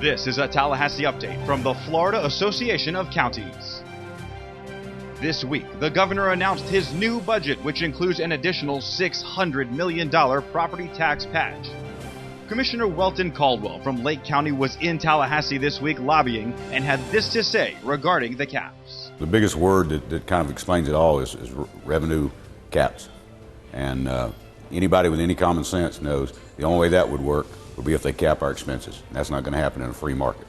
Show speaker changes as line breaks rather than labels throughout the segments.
This is a Tallahassee update from the Florida Association of Counties. This week, the governor announced his new budget, which includes an additional $600 million property tax patch. Commissioner Welton Caldwell from Lake County was in Tallahassee this week lobbying and had this to say regarding the caps.
The biggest word that kind of explains it all is revenue caps. And anybody with any common sense knows the only way that would work would be if they cap our expenses. That's not going to happen in a free market.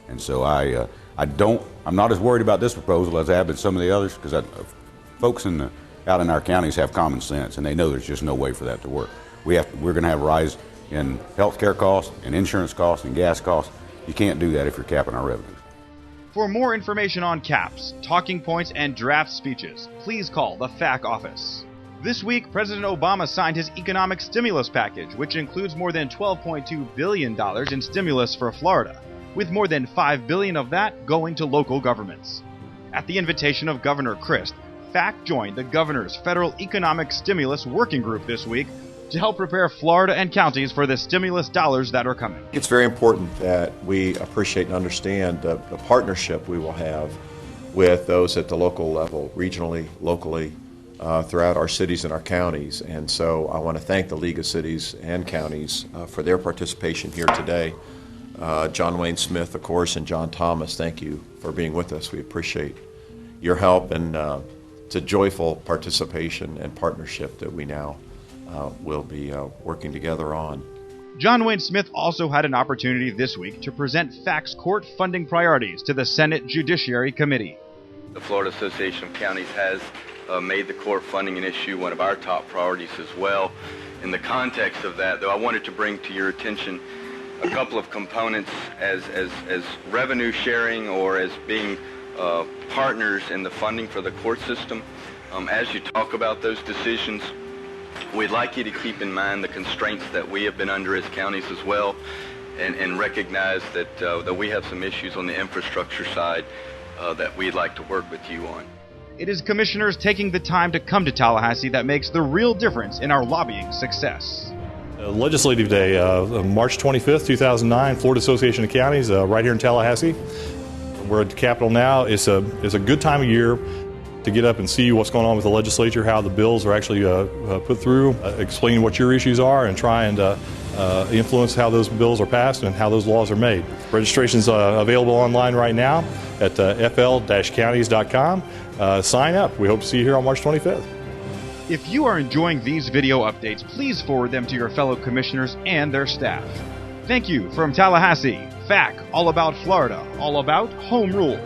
And so I'm not as worried about this proposal as I have been some of the others, because folks out in our counties have common sense, and they know there's just no way for that to work. We're going to have a rise in health care costs and insurance costs and gas costs. You can't do that if you're capping our revenues.
For more information on caps, talking points, and draft speeches, please call the FAC office. This week, President Obama signed his economic stimulus package, which includes more than $12.2 billion in stimulus for Florida, with more than $5 billion of that going to local governments. At the invitation of Governor Christ, FAC joined the governor's Federal Economic Stimulus Working Group this week to help prepare Florida and counties for the stimulus dollars that are coming.
It's very important that we appreciate and understand the partnership we will have with those at the local level, regionally, locally, throughout our cities and our counties. And so I want to thank the League of Cities and Counties for their participation here today. John Wayne Smith, of course, and John Thomas, thank you for being with us. We appreciate your help, and it's a joyful participation and partnership that we now will be working together on.
John Wayne Smith also had an opportunity this week to present FAC's court funding priorities to the Senate Judiciary Committee.
The Florida Association of Counties has made the court funding an issue one of our top priorities as well. In the context of that, though, I wanted to bring to your attention a couple of components as revenue sharing, or as being partners in the funding for the court system. As you talk about those decisions, we'd like you to keep in mind the constraints that we have been under as counties as well, and recognize that we have some issues on the infrastructure side that we'd like to work with you on.
It is commissioners taking the time to come to Tallahassee that makes the real difference in our lobbying success.
Legislative Day, March 25th, 2009, Florida Association of Counties, right here in Tallahassee. We're at the Capitol now. It's a good time of year to get up and see what's going on with the legislature, how the bills are actually put through, explain what your issues are, and try and influence how those bills are passed and how those laws are made. Registration's available online right now at fl-counties.com. Sign up. We hope to see you here on March 25th.
If you are enjoying these video updates, please forward them to your fellow commissioners and their staff. Thank you from Tallahassee, FAC, all about Florida, all about home rule.